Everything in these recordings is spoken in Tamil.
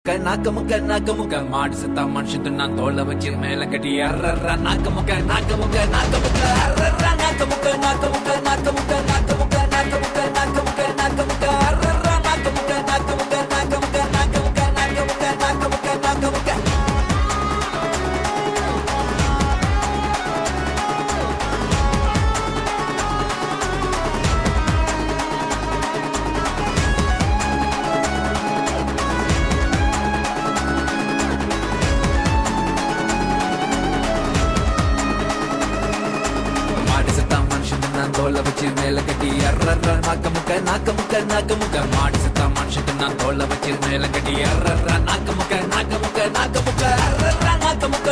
நாக்க முக்க மாடு சத்தா மனுஷன் நான் தோலை வச்சு மேல கட்டி அர்ற நாக்க முக்க அர்ற நாக்க முக்க அர்ற தோலை வச்சு மேல கட்டி அர்ற நாக்க முக்க மாடு சத்தா மனுஷன் நான் தோலை வச்சு மேல கட்டி அர்ற நாக்க முக்க அர்ற நாக்க முக்க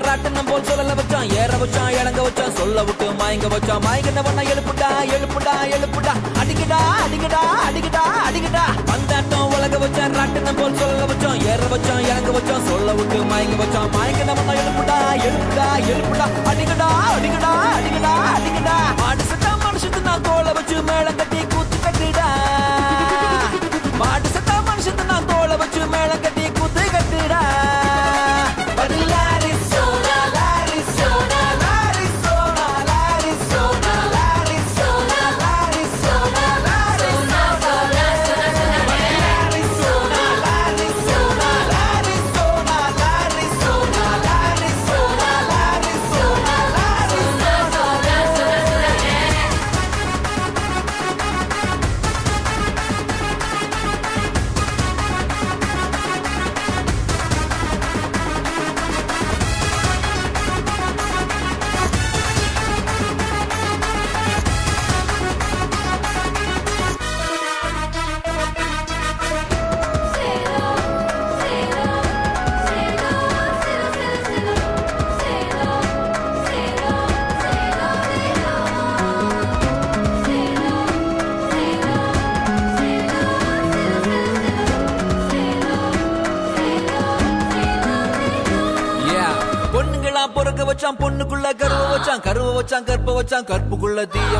ராட்டனம் போல் சொல்லல வச்சான் ஏற வச்சான் இறங்க வச்சான் சொல்ல விட்டு மயங்க வச்சான் மயங்கின பண்ண எழுப்புடா அடிக்கடா வந்தாட்டம் உலக வச்சான் ராட்டனம் போல் சொல்லல வச்சான் ஏற வச்சான் இறங்க வச்சான் சொல்ல விட்டு மயங்க வச்சான் மயங்கின பண்ண எழுப்புடா அடிக்கடா மாடு சத்தா மனுஷத்து நான் தோலை வச்சு மேளம் கட்டி கூத்து கட்டிடா மாடு சத்தா மனுஷத்து நான் தோலை வச்சு மேளம் கட்டி கூத்து கட்டிடா பொறுக்க வச்சான் பொண்ணுக்குள்ள கருவ வச்சான் கற்ப வச்சான் கற்புக்குள்ள தீய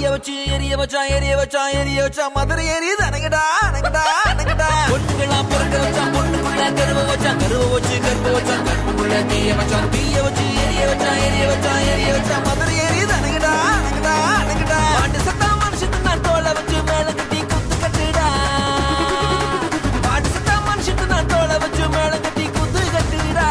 வச்சு எரிய வச்சான் மதுரை எரியுது அணங்கடா பொண்ணுங்களா பொறுக்க வச்சான் பொண்ணுக்குள்ள கருவ வச்சான் கற்ப வச்சான் கற்புக்குள்ள தீய வச்சு எரிய வச்சான் மதுரை எரியுது அணங்கடா மாட்டு சத்தா மனுஷன் நான் தோலை வச்சு மேல கட்டி குத்து கட்டுடா மாட்டு சத்தா மனுஷன் நான் தோலை வச்சு மேல கட்டி குத்து கட்டுடா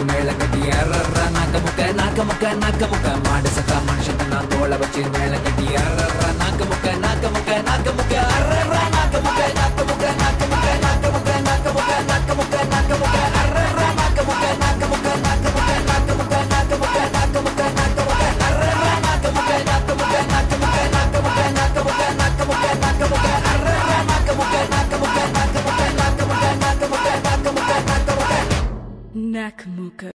மேல கட்டி அர்ற நாக்க முக்க மாடு சத்தா மனுஷன் நான் தோலை வச்சு மேல கட்டி அர்ற நாக்க முக்க அர்ற நாக்க Nakamuka.